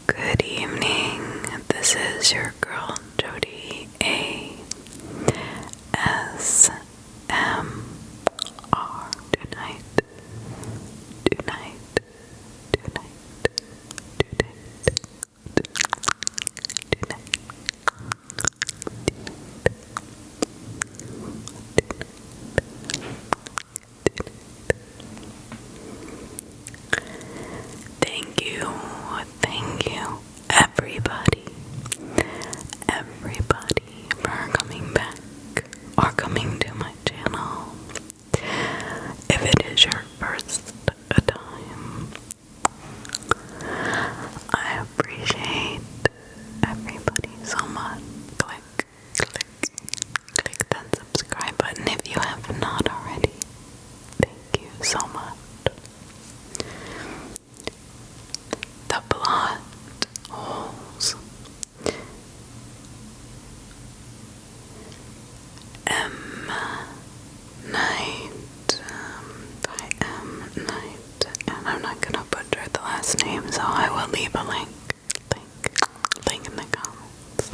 Good evening. This is your girl JodiAsmr tonight. Thank you, everybody for coming back or coming to my channel. If it is your first time, I appreciate everybody so much. Click that subscribe button if you have not already. Thank you so much. The plot holes. M. Night by M. Night, and I'm not gonna butcher the last name, so I will leave a link in the comments.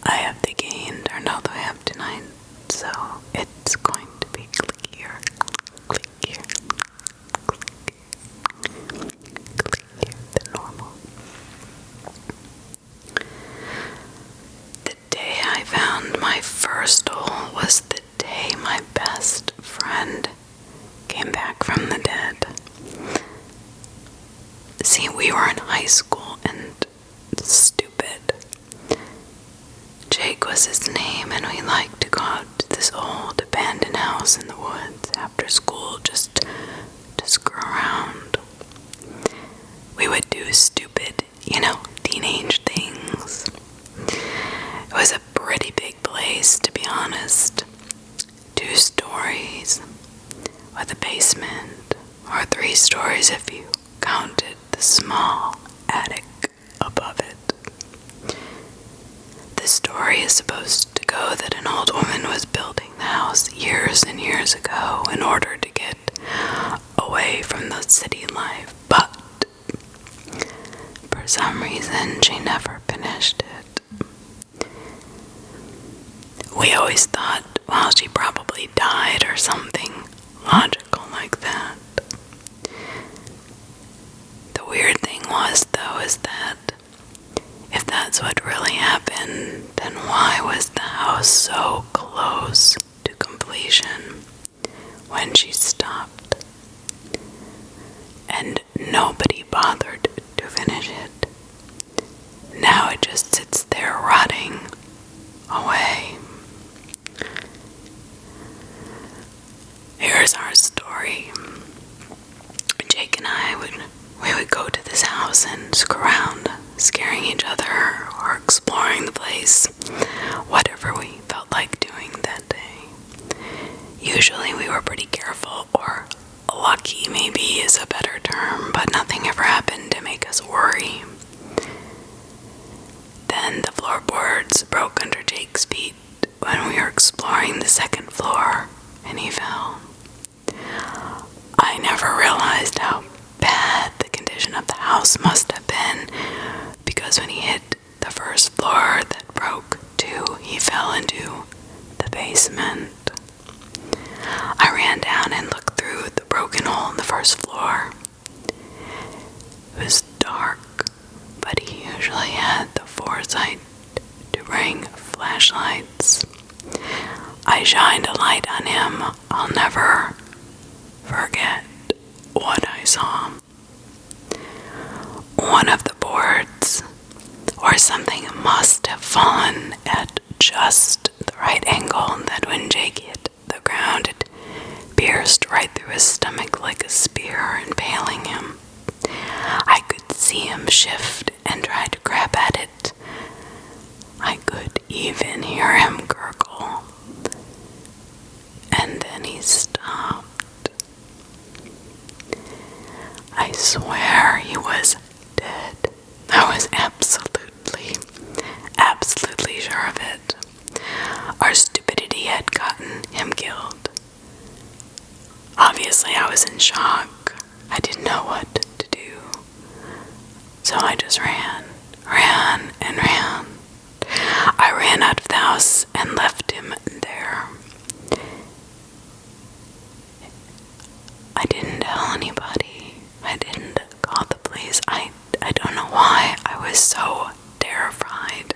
I have the gain turned all the way up tonight, so it's going to be clickier than normal. The day I found my first hole was the day my best friend came back from the dead. See, we were in high school and stupid. Jake was his name, and we liked to go out to this old abandoned house in the woods after school just to screw around. We would do stupid, teenage things. It was a pretty big place, to be honest. 2 stories with a basement, or 3 stories if you counted the small attic above it. The story is supposed to go that an old woman was building the house years and years ago in order to get away from the city life, but for some reason she never finished it. We always thought, well, she probably died or something logical like that. The weird thing was, though, is that if that's what really happened, then why was the house so close to completion when she stopped? And nobody bothered to finish it. Now it just sits there rotting away. Here's our story. Jake and I would go to this house and screw around, scaring each other or exploring the place, whatever we felt like doing that day. Usually we were pretty careful, or lucky maybe is a better term, but nothing ever happened to make us worry. Then the floorboards broke under Jake's feet when we were exploring the 2nd floor, and he fell. I never realized how bad the condition of the house must have been, because when he hit the 1st floor that broke too, he fell into the basement. I ran down and looked through the broken hole in the 1st floor. It was dark, but he usually had the foresight to bring flashlights. I shined a light on him. I'll never forget what I saw. One of the boards or something must have fallen at just the right angle that when Jake hit the ground, it pierced right through his stomach like a spear, impaling him. I could see him shift and try to grab at it. I could even hear him gurgle. And then he stopped. I swear he was dead. I was absolutely sure of it. Our stupidity had gotten him killed. Obviously, I was in shock. I didn't know what to do. So I just ran, and ran. I ran out of the house and left him there. I didn't tell anybody. I didn't call the police. I don't know why. I was so terrified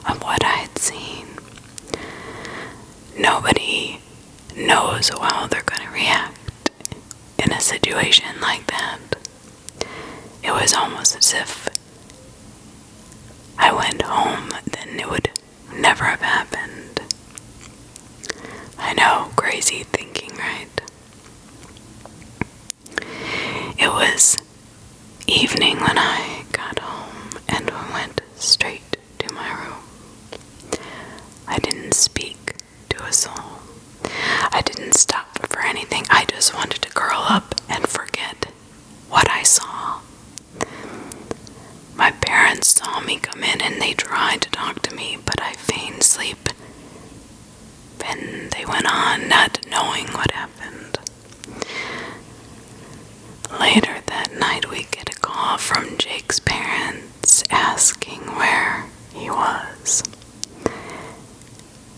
of what I had seen. Nobody knows how they're going to react in a situation like that. It was almost as if I went home, then it would never have happened. I know, crazy thinking, right? It was evening when I got home and went straight to my room. I didn't speak to a soul. I didn't stop for anything. I just wanted to curl up and forget what I saw. My parents saw me come in and they tried to talk to me, but I feigned sleep. And they went on, not knowing what happened. Later that night, we get a call from Jake's parents asking where he was.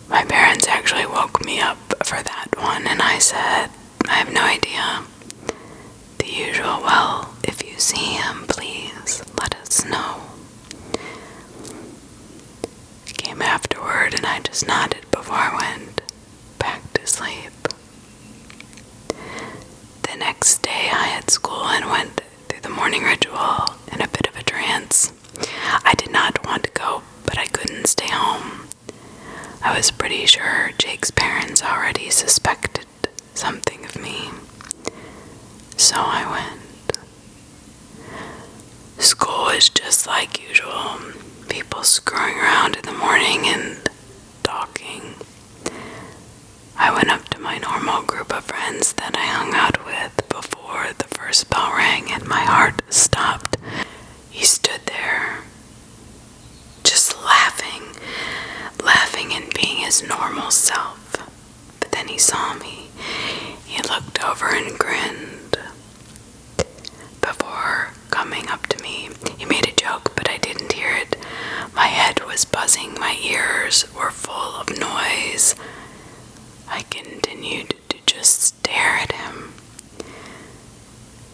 My parents actually woke me up for that one, and I said, I have no idea. The usual, well, if you see him, please let us know. He came afterward, and I just nodded before I went back to sleep. The next day I had school and went through the morning ritual in a bit of a trance. I did not want to go, but I couldn't stay home. I was pretty sure Jake's parents already suspected something of me. So I went. School was just like usual. People screwing around in the morning and talking. I went up to my normal group of friends that I hung out with before the first bell rang and my heart stopped. He stood there, just laughing and being his normal self. But then he saw me. He looked over and grinned. Before coming up to me, he made a joke, but I didn't hear it. My head was buzzing, my ears were full of noise. I continued to just stare at him.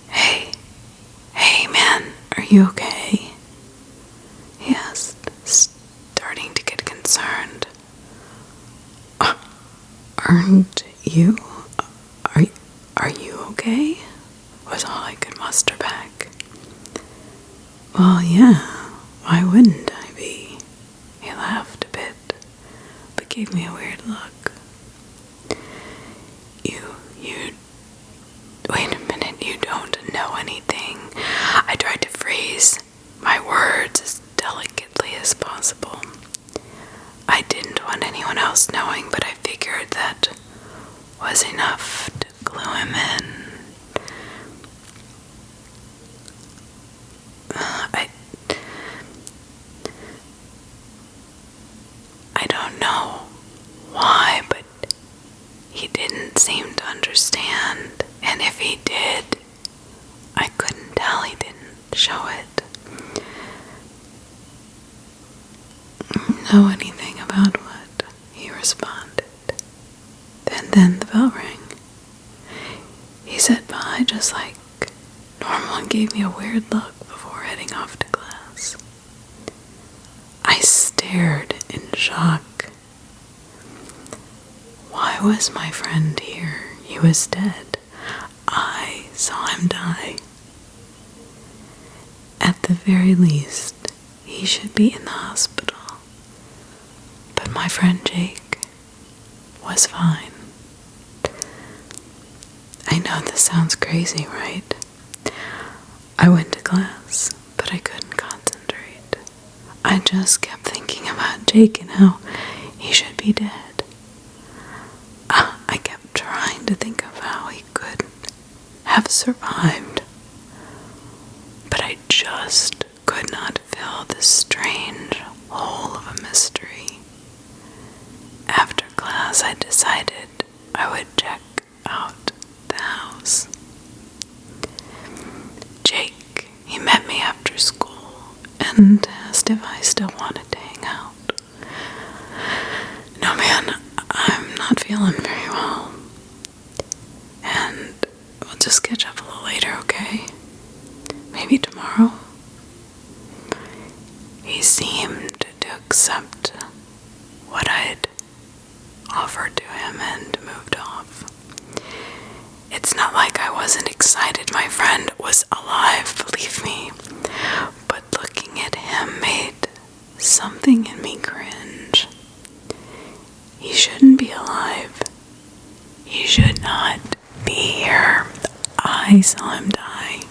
Hey man, are you okay? He asked, starting to get concerned. Aren't you? Are you okay? Was all I could muster back. Well, yeah, why wouldn't I be? He laughed a bit, but gave me a weird look. Wait a minute, you don't know anything. I tried to phrase my words as delicately as possible. I didn't want anyone else knowing, but I figured that was enough to clue him in. I don't know why, but he didn't seem to understand, and if he did, I couldn't tell. He didn't show it. Know anything about what? He responded. Then the bell rang. He said bye just like normal and gave me a weird look before heading off to class. I stared in shock. Why was my friend here? He was dead. I saw him die. At the very least, he should be in the hospital. But my friend Jake was fine. I know this sounds crazy, right? I went to class, but I couldn't concentrate. I just kept thinking about Jake and how he should be dead. I kept trying to think of how he could have survived, but I just could not fill this strange hole of a mystery. After class, I decided I would check out the house. Jake, he met me after school. and asked if I still wanted to hang out. No, man, I'm not feeling very well. And we'll just catch up a little later, okay? Maybe tomorrow? He seemed to accept what I'd offered to him and moved off. It's not like I wasn't excited my friend was alive, believe me, but looking at him made something in me cringe. He shouldn't be alive. He should not be here. I saw him die.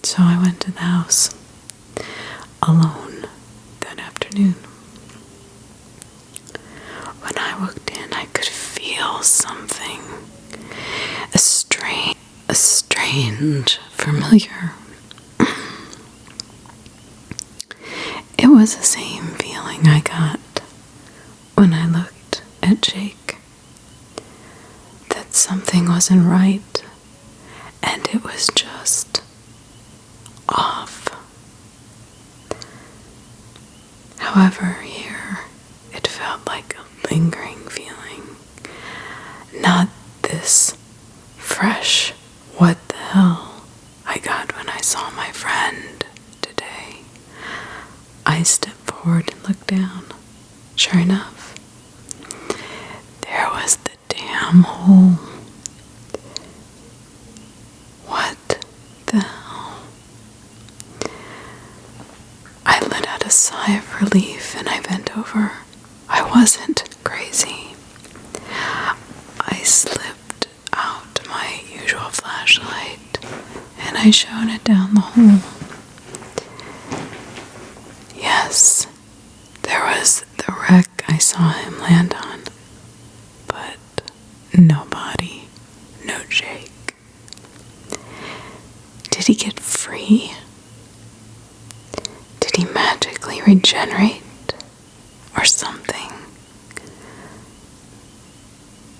So I went to the house alone that afternoon. When I walked in, I could feel something. A strange, familiar. It was the same feeling I got when I looked at Jake. That something wasn't right, and it was just off. However, here, it felt like a lingering feeling. Not this fresh, what the hell I got when I saw my friend today. I stepped forward and looked down. Sure enough, there was the damn hole. What the hell? I let out a sigh of relief and I bent over. I wasn't crazy. I slipped out my usual flashlight and I shone it down the hole. Yes, there was the wreck I saw him land on, but no body, no Jake. Did he get free? Did he magically regenerate or something?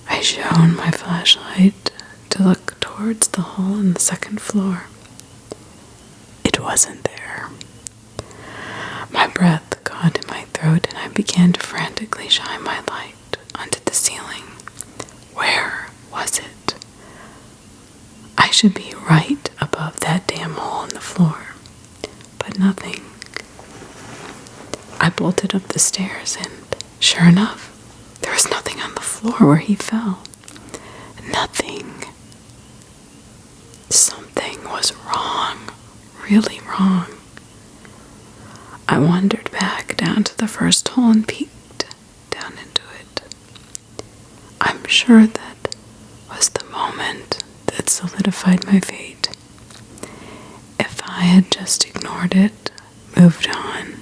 I shone my flashlight to look towards the hole in the second floor. It wasn't there. My breath caught in my throat and I began to frantically shine my light onto the ceiling. Where was it? I should be right above that damn hole in the floor, but nothing. I bolted up the stairs and, sure enough, there was nothing on the floor where he fell. Nothing. Something was wrong, really wrong. I wandered back down to the first hole and peeked down into it. I'm sure that was the moment that solidified my fate. If I had just ignored it, moved on,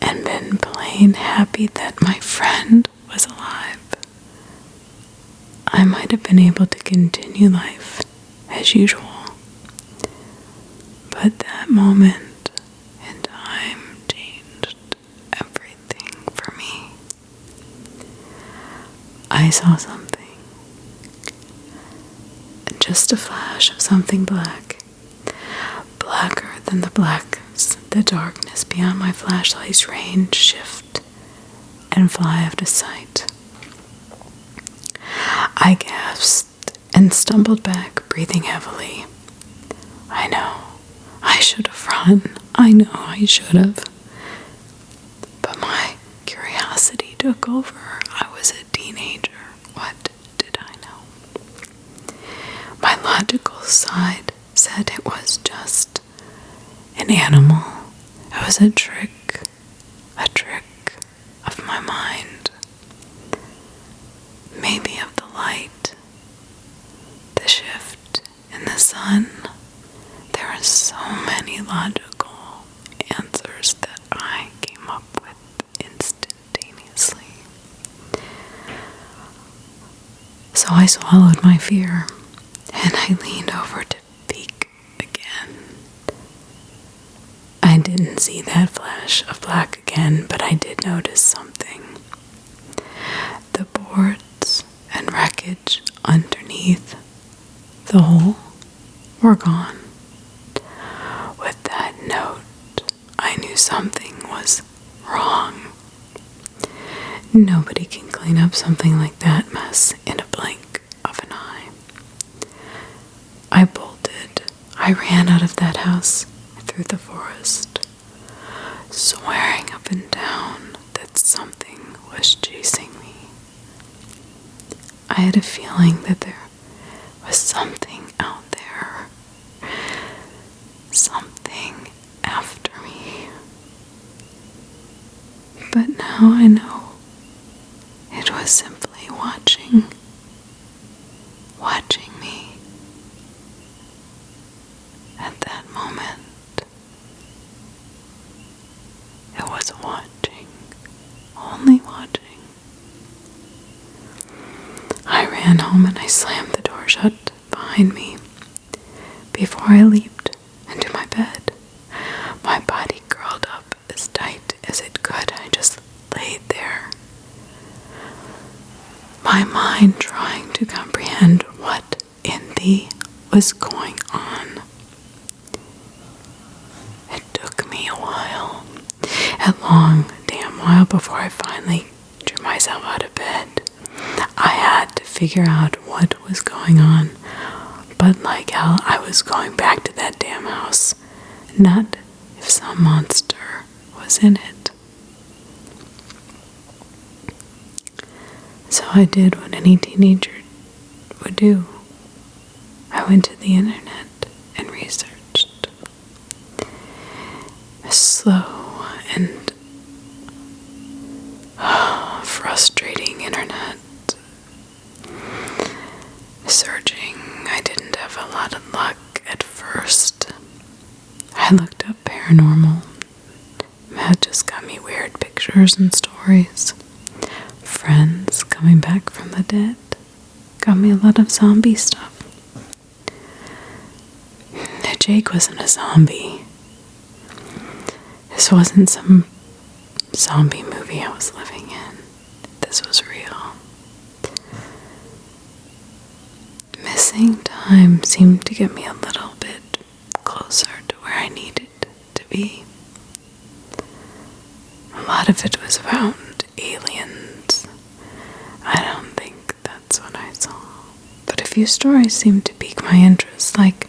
and been plain happy that my friend was alive, I might have been able to continue life as usual. But that moment in time changed everything for me. I saw something. Just a flash of something black. Blacker than the blackness, the darkness beyond my flashlight's range shift and fly out of sight. I gasped and stumbled back, breathing heavily. I know, I should have run. I know I should have. But my curiosity took over. I was a teenager. What did I know? My logical side said it was just an animal. It was a trick of my mind. Maybe of the light, the shift in the sun. There are so many logical answers that I came up with instantaneously. So I swallowed my fear and I leaned over to peek again. I didn't see that flash of black again, but I did notice something. The boards and wreckage underneath the hole were gone. With that note something was wrong. Nobody can clean up something like that mess in a blink of an eye. I bolted. I ran out of that house through the forest, swearing up and down that something was chasing me. I had a feeling that there was something out there, something after me. But now I know it was simply watching me. At that moment, it was watching, only watching. I ran home and I slammed the door shut behind me. Before I leaped into my bed, my body curled up as tight as it could. I just laid there, my mind trying to comprehend what in thee was going on. It took me a while, a long damn while, before I finally drew myself out of bed. I had to figure out what was going on, but like hell, I was going back to that damn house, not if some monster was in it. So I did what any teenager would do. I went to the internet and researched. A slow and frustrating internet. Searching, I didn't have a lot of luck at first. I looked up paranormal. Matt just got me weird pictures and stories. Friends coming back from the dead got me a lot of zombie stuff. Jake wasn't a zombie. This wasn't some zombie movie I was living in. This was real. Missing time seemed to get me a little bit closer to where I needed to be. A lot of it was about aliens. I don't think that's what I saw. But a few stories seemed to pique my interest, like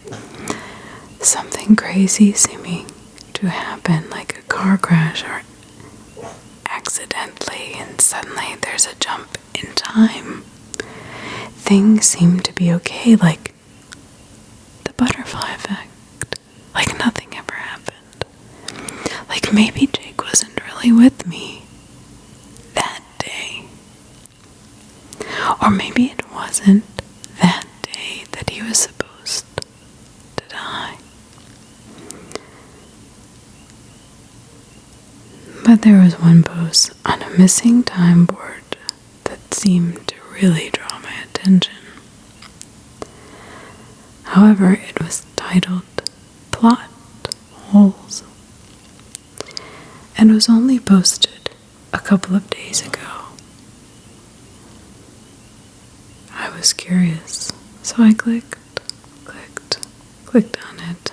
something crazy seeming to happen, like a car crash or accidentally, and suddenly there's a jump in time. Things seem to be okay, like the butterfly effect, like nothing ever happened. Like maybe Jake wasn't really with me that day. Or maybe it wasn't that day that he was supposed to die. But there was one post on a missing time board that seemed to really draw my attention. However, it was titled Plot Holes and was only posted a couple of days ago. I was curious, so I clicked on it.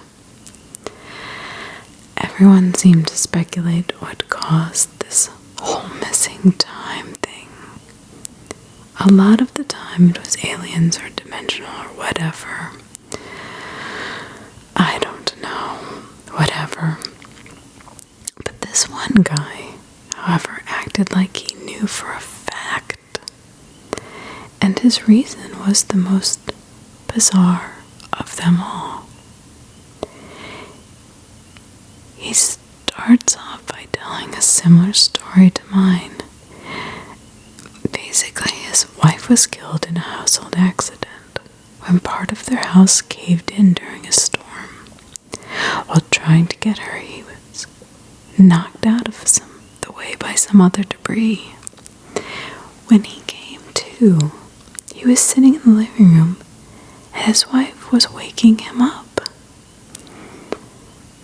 Everyone seemed to speculate what caused this whole missing time thing. A lot of the time it was aliens or dimensional or whatever. I don't know. Whatever. But this one guy, however, acted like he knew for a fact. And his reason was the most bizarre of them all. He starts off by telling a similar story to mine. Basically, his wife was killed in a household accident when part of their house caved in during a storm. While trying to get her, he was knocked out of the way by some other debris. When he came to, he was sitting in the living room and his wife was waking him up.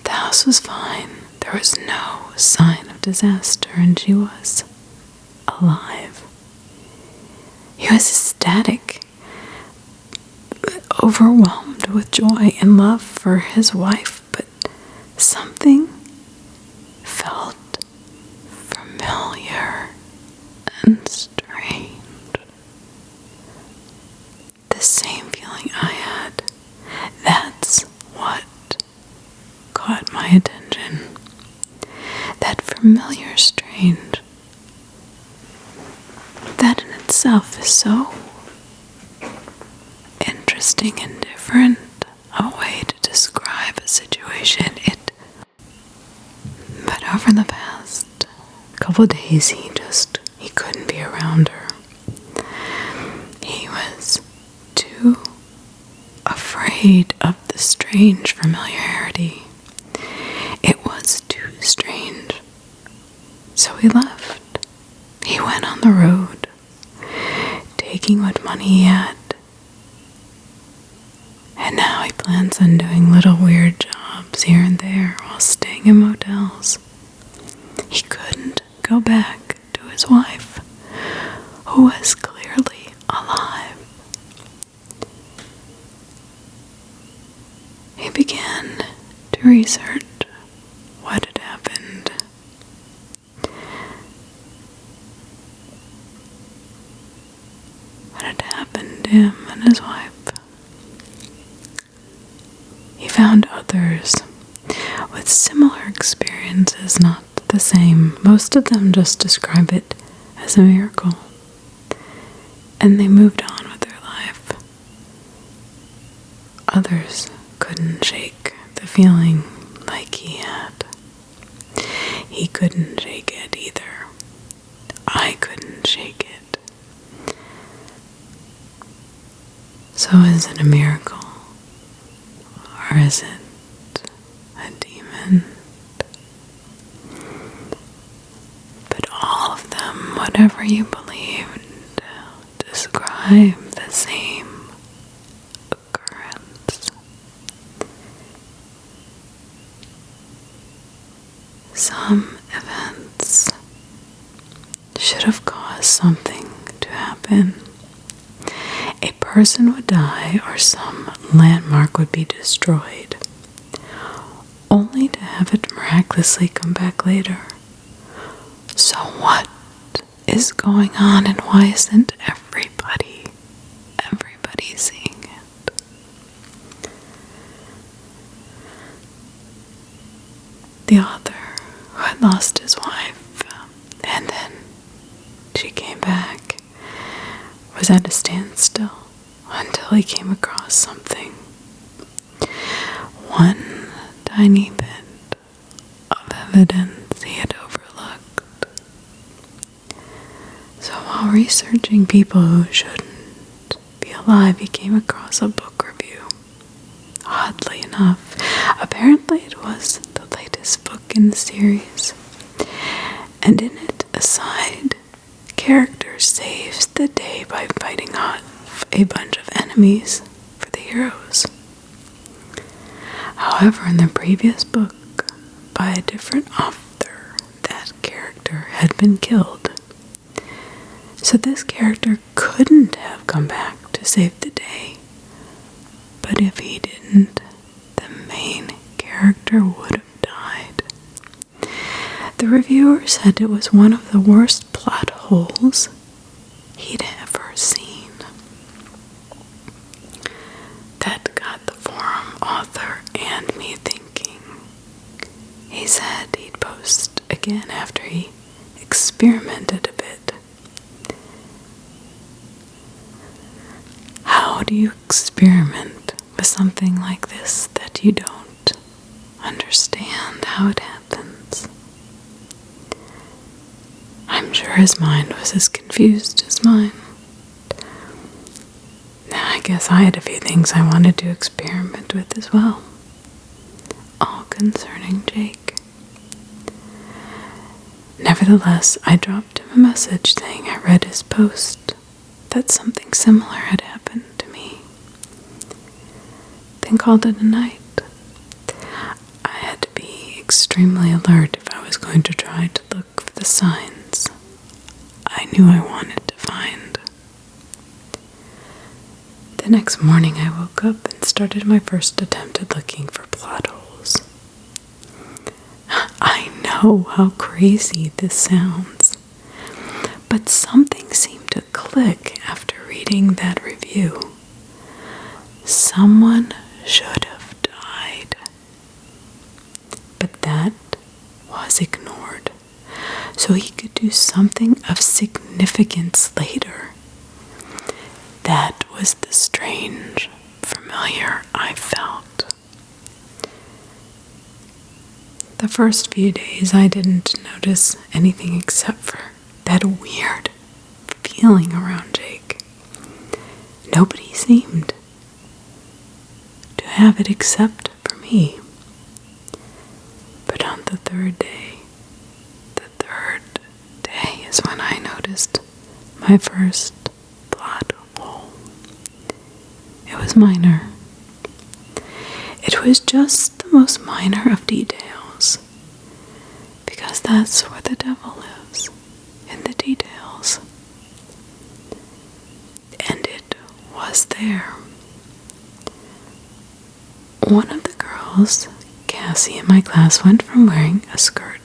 The house was fine. There was no sign of disaster, and she was alive. He was ecstatic, overwhelmed with joy and love for his wife, but something felt my attention. That familiar strange. That in itself is so interesting and different a way to describe a situation. But over the past couple days, he couldn't be around her. He was too afraid of the strange familiarity. It was too strange. So he left. He went on the road, taking what money he had. And now he plans on doing little weird jobs here and there while staying in motels. He couldn't go back to his wife, who was clearly alive. He began to research what had happened. What had happened to him and his wife. He found others with similar experiences, not the same. Most of them just describe it as a miracle. And they moved on with their life. Others couldn't shake the feeling like he had. He couldn't shake it either. I couldn't shake it. So is it a miracle? Or is it a demon? But all of them, whatever you believed, describe the same occurrence. Some events should have caused something to happen. A person would die or some landmark would be destroyed, only to have it miraculously come back later. So what is going on, and why isn't everybody seeing it? The author, who had lost his wife, and then she came back, was at a standstill until he came across something. One tiny bit of evidence he had overlooked. So while researching people who shouldn't be alive, he came across a book review. Oddly enough, apparently it was the latest book in the series. And in it, a side character saves the day by fighting off a bunch of enemies for the heroes. However, in the previous book, by a different author, that character had been killed. So this character couldn't have come back to save the day. But if he didn't, the main character would have died. The reviewer said it was one of the worst plot holes he'd ever seen. That got the forum author and me thinking. He said he'd post again after he experimented a bit. How do you experiment with something like this that you don't understand how it happens? I'm sure his mind was as confused as mine. Now, I guess I had a few things I wanted to experiment with as well, all concerning Jake. Nevertheless, I dropped him a message saying I read his post, that something similar had happened to me. Then called it a night. I had to be extremely alert if I was going to try to look for the signs I knew I wanted to find. The next morning I woke up and started my first attempt at looking for plot holes. I know how crazy this sounds, but something seemed to click after reading that review. Someone should have died. so he could do something of significance later. That was the strange, familiar I felt. The first few days I didn't notice anything except for that weird feeling around Jake. Nobody seemed to have it except for me. But on the third day is when I noticed my first plot hole. It was minor. It was just the most minor of details, because that's where the devil lives, in the details. And it was there. One of the girls, Cassie, in my class went from wearing a skirt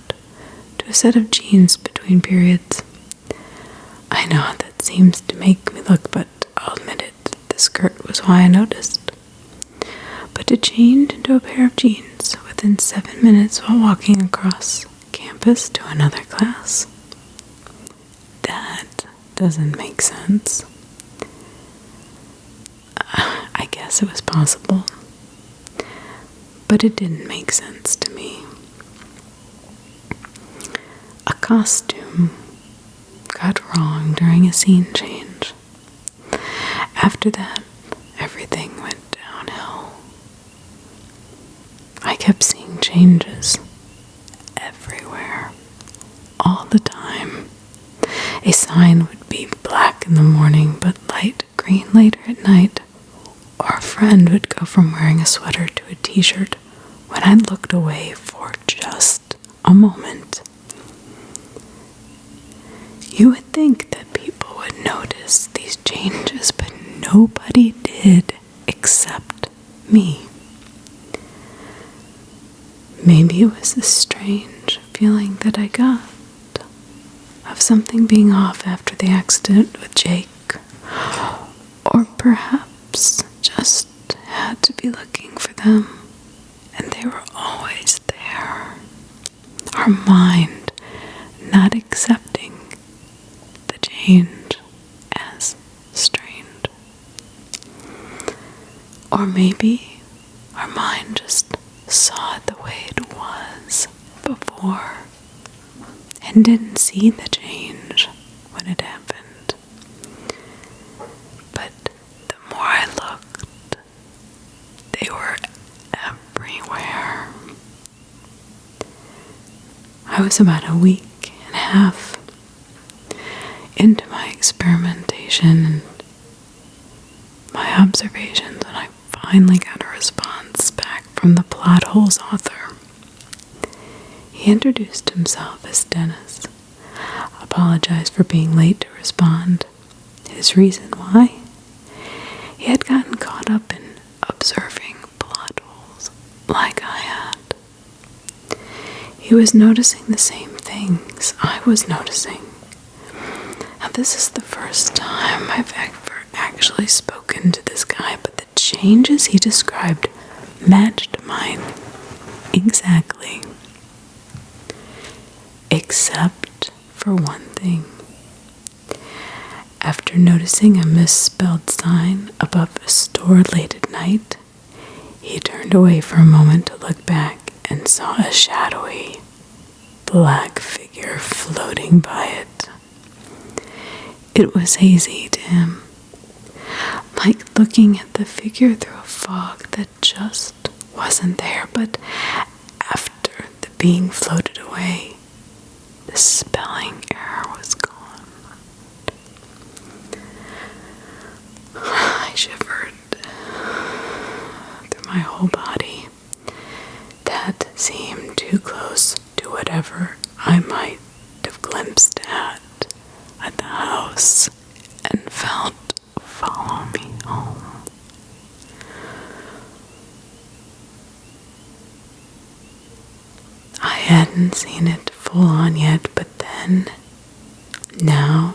to a set of jeans between periods. I know that seems to make me look, but I'll admit it, the skirt was why I noticed. But to change into a pair of jeans within 7 minutes while walking across campus to another class, that doesn't make sense. I guess it was possible, but it didn't make sense to me. A costume got wrong during a scene change. After that, everything went downhill. I kept seeing changes everywhere, all the time. A sign would be black in the morning but light green later at night, or a friend would go from wearing a sweater to a t-shirt when I looked away for just a moment. You would think that people would notice these changes, but nobody did except me. Maybe it was the strange feeling that I got of something being off after the accident with Jake, or perhaps just had to be looking for them, and they were always there. Our mind not accepting the change as strange. Or maybe our mind just saw it the way it was before and didn't see the change when it happened. But the more I looked, they were everywhere. I was about a week and a half into my experimentation and my observations when I finally got a response back from the plot hole's author. He introduced himself as Dennis, apologized for being late to respond. His reason why? He had gotten caught up in observing plot holes like I had. He was noticing the same things I was noticing. Now, this is the first time I've ever actually spoken to this guy, but the changes he described matched mine exactly. Except for one thing. After noticing a misspelled sign above a store late at night, he turned away for a moment to look back and saw a shadowy black figure floating by it. It was hazy to him, like looking at the figure through a fog that just wasn't there, but after the being floated away, the spelling error was gone. I shivered through my whole body. That seemed too close to whatever I might have glimpsed at the house and felt follow me home. I hadn't seen it full on yet, but then, now,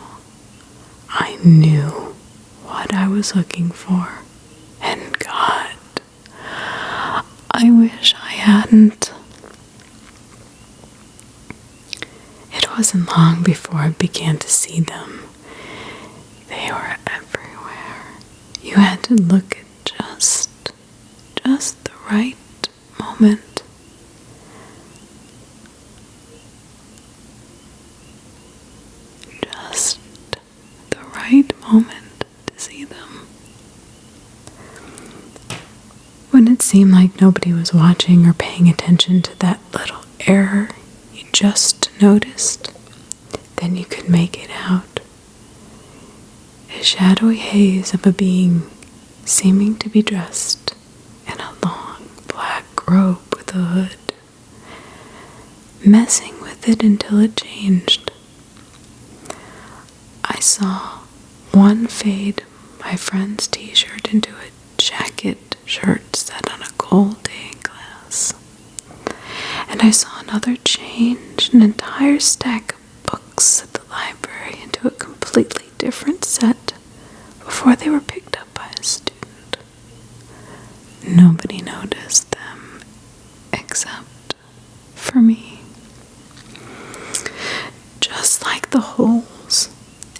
I knew what I was looking for. And God, I wish I hadn't. It wasn't long before I began to see them. They were everywhere. You had to look at just the right moment. Just the right moment to see them. When it seemed like nobody was watching or paying attention to that little error you just noticed, then you could make it out. A shadowy haze of a being seeming to be dressed in a long black robe with a hood, messing with it until it changed. I saw one fade my friend's t-shirt into a jacket shirt set on a gold day glass, and I saw another change an entire stack of books at the library into a completely different set before they were picked up by a student. Nobody noticed them except for me. Just like the holes,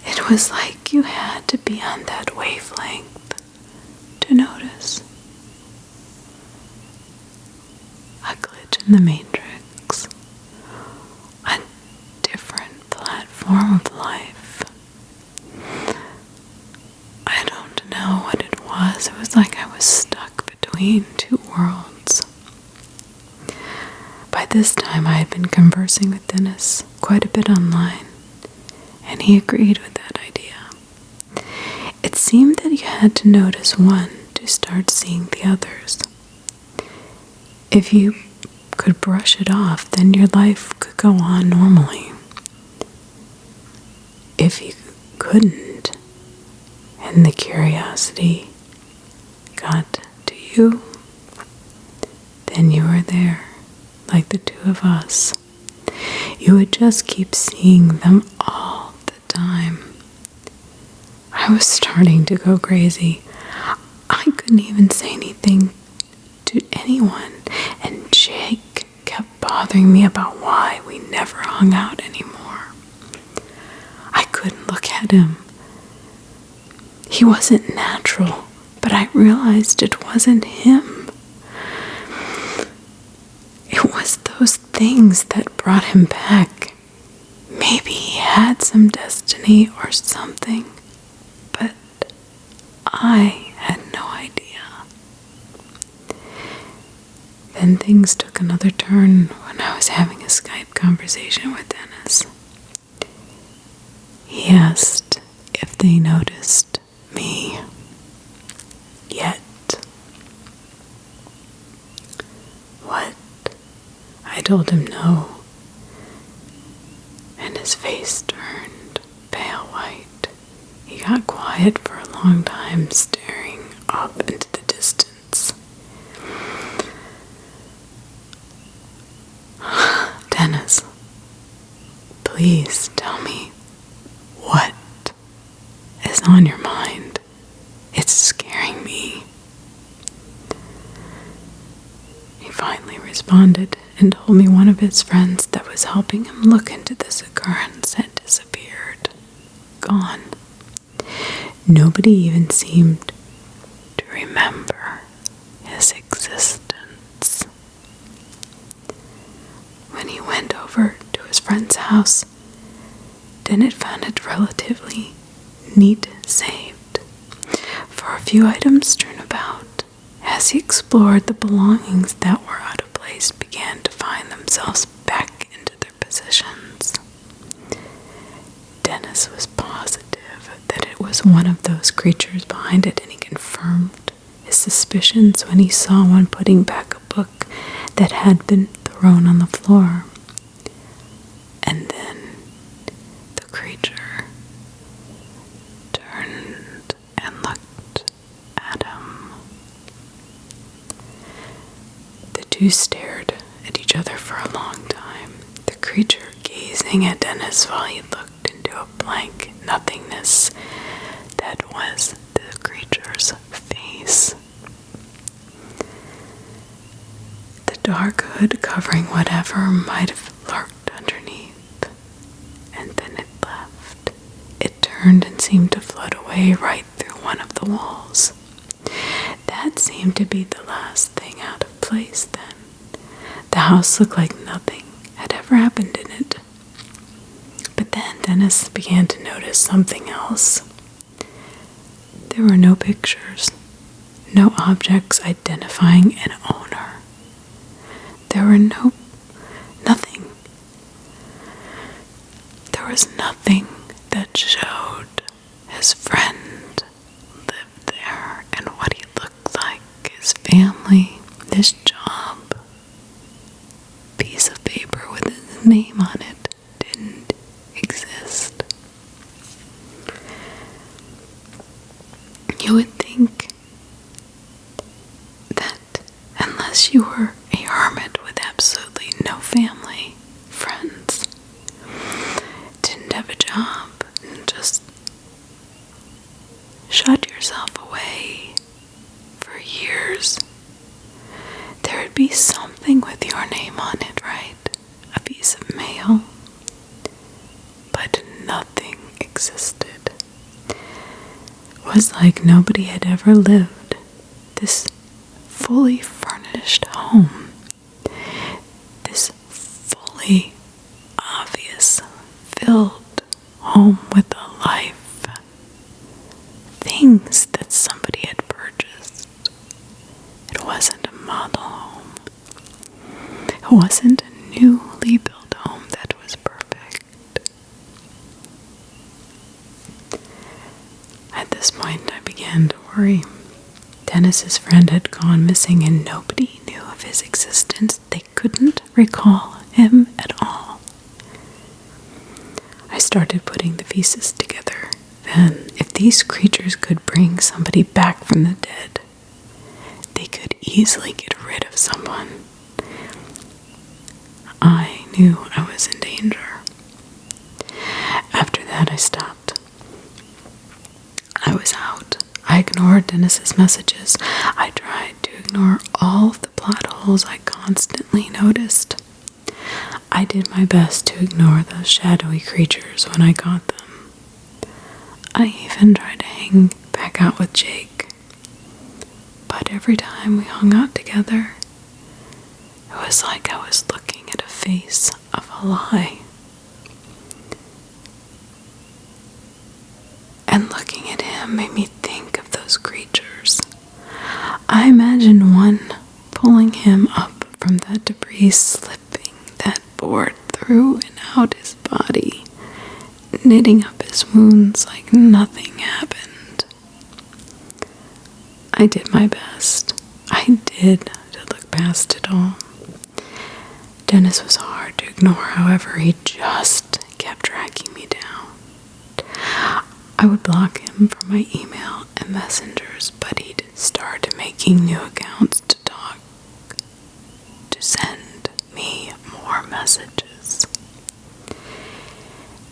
it was like you had to be on that wavelength to notice. A glitch in the matrix. A different platform of life. I don't know what it was. It was like I was stuck between two worlds. By this time I had been conversing with Dennis quite a bit online, and he agreed with that idea. It seemed that you had to notice one to start seeing the others. If you could brush it off, then your life could go on normally. If you couldn't, and the curiosity got to you, then you were there, like the two of us. You would just keep seeing them all the time. I was starting to go crazy. I couldn't even say anything to anyone, and Jake kept bothering me about why we never hung out anymore. I couldn't look at him. He wasn't natural, but I realized it wasn't him. It was those things that brought him back. Maybe he had some destiny or something, but I had no idea. Then things took another turn when I was having a Skype conversation with Dennis. He asked if they noticed me yet. What? I told him no, and his face turned pale white. He got quiet for a long time, staring up into the distance. Dennis, please tell me what is on your mind. It's scaring me. He finally responded and told me one of his friends that was helping him look into this occurrence had disappeared. Gone. Nobody even seemed to remember his existence. When he went over to his friend's house, Dennett found it relatively neat saved, for a few items strewn about. As he explored, the belongings that were out of place began to find themselves back into their positions. Dennis was positive that it was one of those creatures behind it, and he confirmed his suspicions when he saw one putting back a book that had been thrown on the floor. And then the creature turned and looked at him. The two stared at each other for a long time, the creature gazing at Dennis while he looked into a blank nothingness that was the creature's face. The dark hood covering whatever might have lurked underneath turned and seemed to float away right through one of the walls. That seemed to be the last thing out of place then. The house looked like nothing had ever happened in it. But then Dennis began to notice something else. There were no pictures, no objects identifying an owner. There were nothing. There was nothing that showed his friend lived there and what he looked like, his family, his job. Piece of paper with his name on it didn't exist. You would think that unless you were a hermit with absolutely no family, friends, didn't have a job, and just shut yourself away for years, there would be something with your name on it, right? A piece of mail. But nothing existed. It was like nobody had ever lived this fully furnished home. This fully obvious, filled home with a life. Things that somebody had purchased. It wasn't a model home. It wasn't a newly built home that was perfect. At this point, I began to worry. Dennis's friend had gone missing and nobody knew of his existence. They couldn't recall him at all. I started putting the pieces together. Then, if these creatures could bring somebody back from the dead, they could easily get rid of someone. I knew I was in danger. After that, I stopped. I was out. I ignored Dennis's messages. I tried to ignore all of the plot holes I constantly noticed. I did my best to ignore those shadowy creatures when I got them. I even tried to hang back out with Jake. But every time we hung out together, it was like I was looking at a face of a lie. And looking at him made me think of those creatures. I imagined one pulling him up from that debris, slipping that board through and out his body, knitting up his wounds like nothing happened. I did my best. I did to look past it all. Dennis was hard to ignore, however, he just kept tracking me down. I would block him from my email and messengers, but he'd start making new accounts to talk, to send me more messages.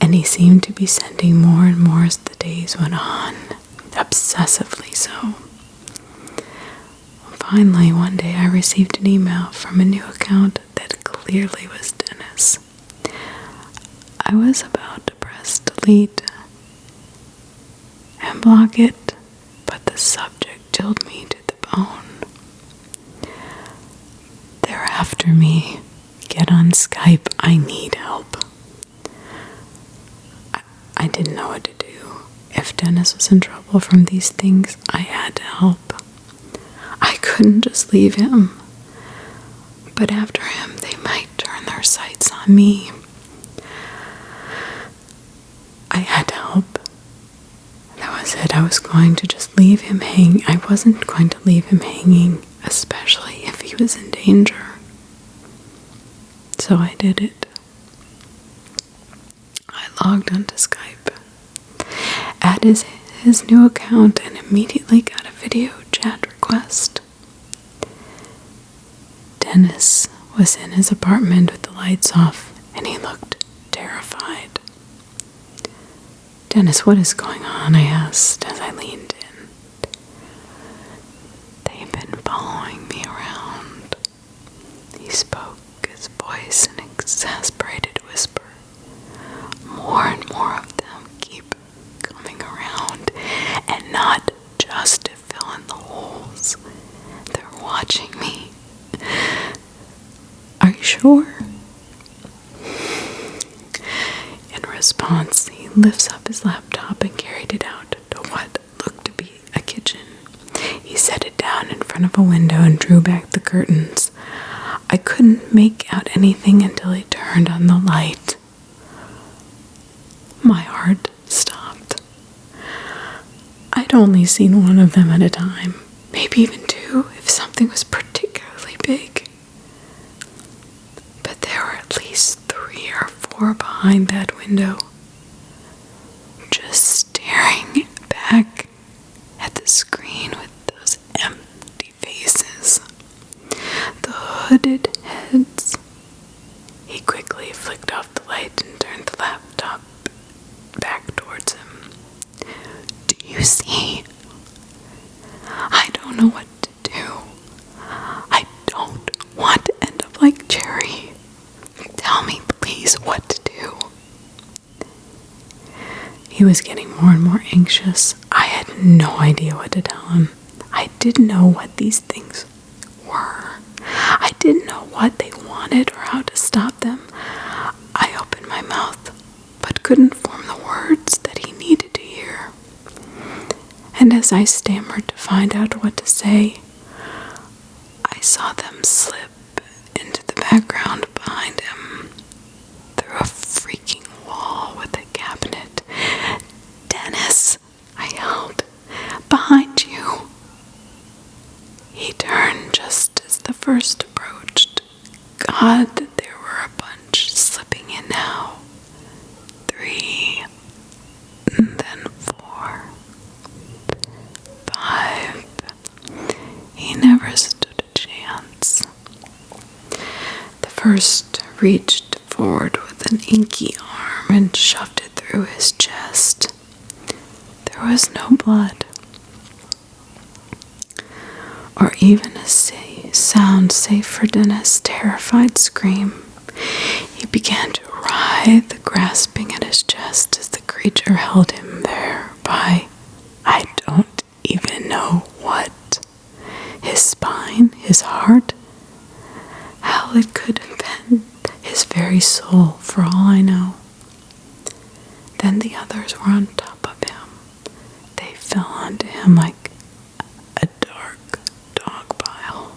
And he seemed to be sending more and more as the days went on, obsessively so. Finally, one day I received an email from a new account that clearly was Dennis. I was about to press delete and block it, but the subject chilled me to the bone. They're after me. Get on Skype. I need help. I didn't know what to do. If Dennis was in trouble from these things, I had to help. I couldn't just leave him. But after him, they might turn their sights on me. I had to help. That was it. I was going to just leave him hanging. I wasn't going to leave him hanging, especially if he was in danger. So I did it. I logged onto Skype, added his new account, and immediately got a video chat request. Dennis was in his apartment with the lights off, and he looked terrified. "Dennis, what is going on?" I asked as I leaned in. "They've been following me around." He spoke, his voice an exasperated whisper. "More and more of them keep coming sure?" In response, he lifts up his laptop and carried it out to what looked to be a kitchen. He set it down in front of a window and drew back the curtains. I couldn't make out anything until he turned on the light. My heart stopped. I'd only seen one of them at a time, maybe even two if something was particularly big. But there were at least 3 or 4 behind that window, just staring back at the screen with those empty faces, the hooded heads. He quickly flicked off the light and turned the laptop back towards him. "Do you see? I don't know what to do. I don't want to end up like Jerry. Tell me, please, what to do." He was getting more and more anxious. I had no idea what to tell him. I didn't know what these things were. I didn't know what they wanted or how to stop them. I opened my mouth, but couldn't form the words that he needed to hear. And as I stammered to find out what to say, I saw them slip into the background behind him, through a freaking wall with a cabinet. "Dennis," I yelled, "behind you." He turned just as the first approached. God, there were a bunch slipping in now. 3, and then 4, 5. He never stood a chance. The first reached forward with an inky arm and shoved it through his chest. There was no blood, or even a sound save for Dennis' terrified scream. He began to writhe, grasping at his chest as the creature held him there by, I don't even know what. His spine, his heart. Hell, it could have been his very soul, for all I know. Then the others were on top of him. They fell onto him like a dark dog pile,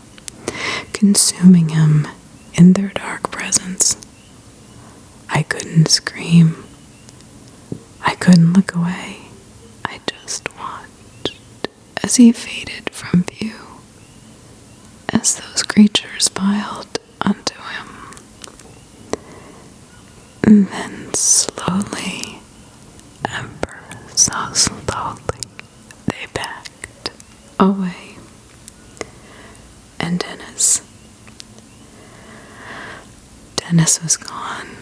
consuming him in their dark presence. I couldn't scream. I couldn't look away. I just watched as he faded from view, as those creatures piled onto him. And then slowly, ever so slowly, they backed away. And Dennis was gone.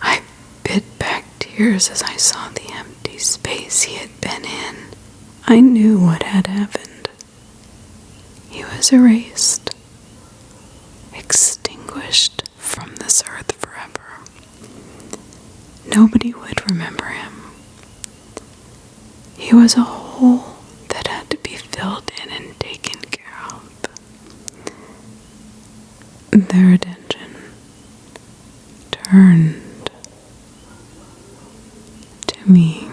I bit back tears as I saw the empty space he had been in. I knew what had happened. He was erased, extinguished from this earth forever. Nobody would remember him. He was a hole that had to be filled in and taken care of. Their attention turned to me.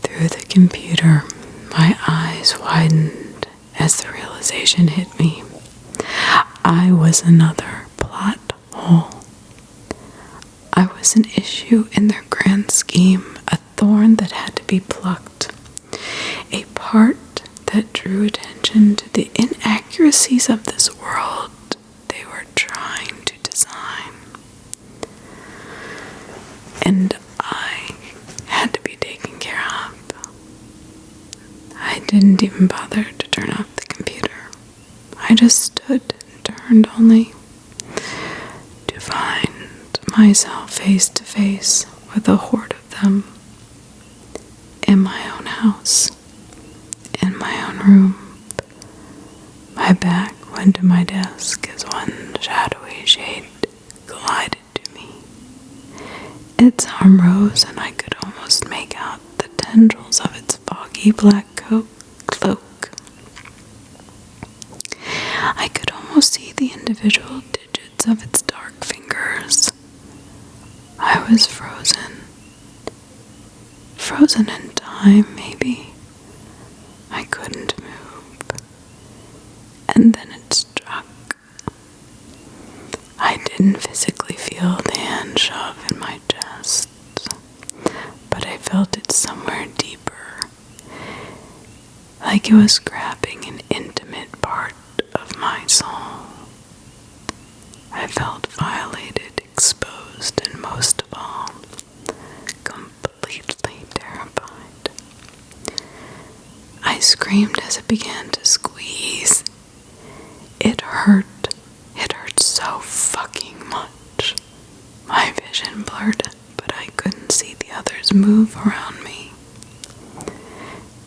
Through the computer, my eyes widened as the realization hit me. I was another plot hole. I was an issue in their grand scheme, a thorn that had to be plucked, a part that drew attention to the inaccuracies of this world they were trying to design. And I had to be taken care of. I didn't even bother to turn off the computer. I just stood and turned only to find myself face to face with a horde of them in my own house, in my own room. My back went to my desk as one shadowy shade glided to me. Its arm rose and I could almost make out the tendrils of its foggy black cloak. I could almost see the individual individual digits of its dark fingers. I was frozen. Frozen in time, maybe. I couldn't move. And then it struck. I didn't physically feel the hand shove in my chest, but I felt it somewhere deeper, like it was grabbing an intimate part of my soul. I felt violated, exposed, and most of all, completely terrified. I screamed as it began to squeeze. It hurt. It hurt so fucking much. My vision blurred, but I couldn't see the others move around me.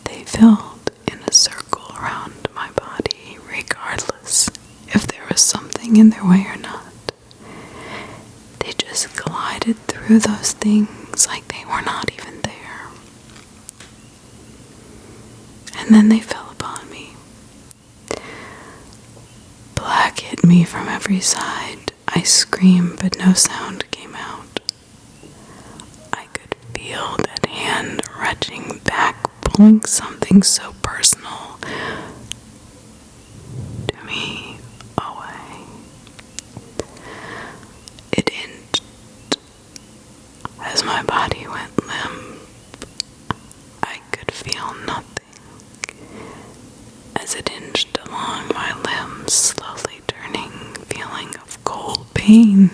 They filled in a circle around my body, regardless if there was something in their way or not. They just glided through those things like they were not even there. And then they fell upon me. Black hit me from every side. I screamed, but no sound came out. I could feel that hand reaching back, pulling something so personal to me away. It inched as my body went limp. I could feel nothing as it inched along my limbs, slowly turning feeling of cold pain,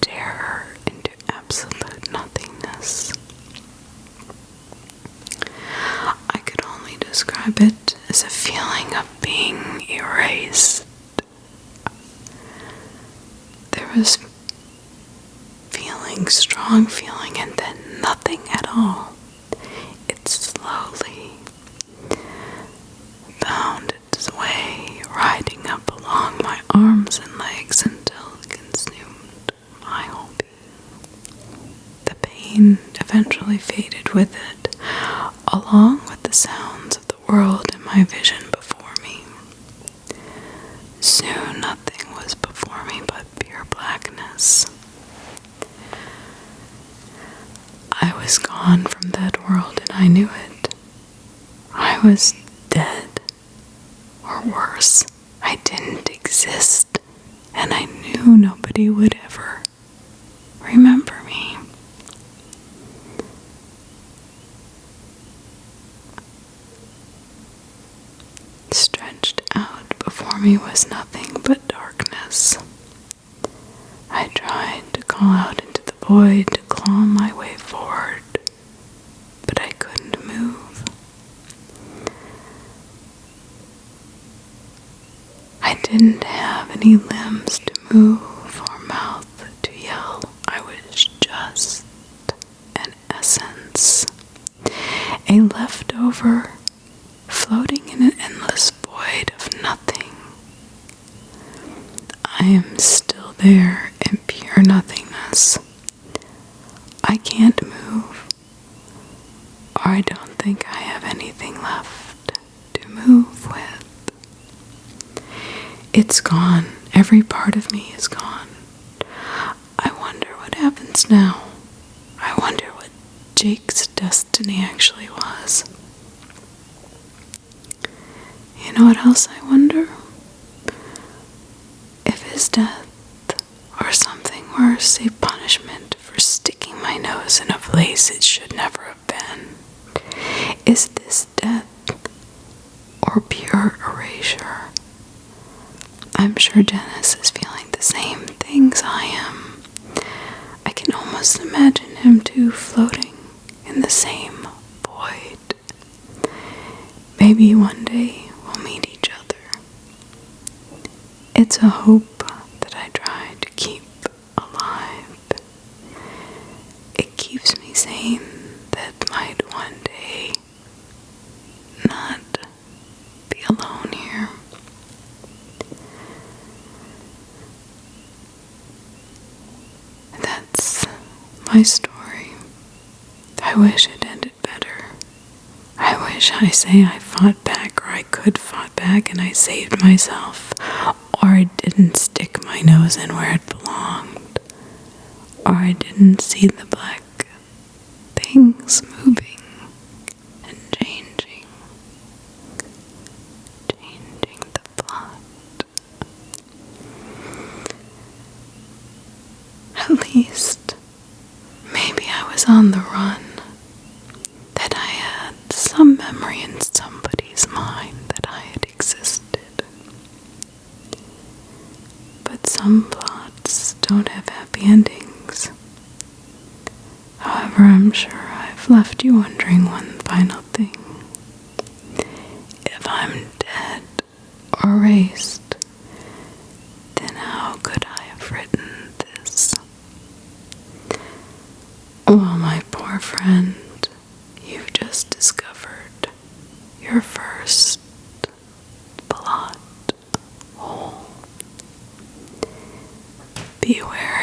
terror into absolute nothingness. I could only describe it as a feeling of being erased. There was feeling, strong feeling, and then nothing at all. It slowly found its way, riding up along my arms and legs until it consumed my whole being. The pain eventually faded with it, along with the sounds of the world in my vision before me. Soon nothing was before me but pure blackness. I was gone from that world and I knew it. I was dead. Or worse, I didn't exist, and I knew nobody would ever remember me. Stretched out before me was nothing but darkness. I tried to call out into the void to claw my way forward, but I couldn't move. I didn't have any limbs to move or mouth to yell. I was just an essence, a leftover floating in an endless void of nothing. I am still there in pure nothingness. I can't move, or I don't think I have anything left to move with. It's gone. Every part of me is gone. I wonder what happens now. I wonder what Jake's destiny actually was. You know what else I wonder? If his death, or something worse, a punishment for sticking my nose in a place it should never have been. Is this death, or pure erasure? I'm sure Dennis is feeling the same things I am. I can almost imagine him too, floating in the same void. Maybe one day we'll meet each other. It's a hope that I try to keep alive. It keeps me sane that might one day not be alone here. That's my story. I wish it ended better. I wish I fought back, or I could fought back and I saved myself. or I didn't stick my nose in where it belonged, or I didn't see the black things moving and changing the plot. At least, maybe I was on the run, that I had some memory in somebody's mind that I had existed. But some plots don't have happy endings. However, I'm sure I've left you wondering one final thing. If I'm dead or erased, then how could I have written this? Well, my poor friend, you've just discovered your first plot hole. Beware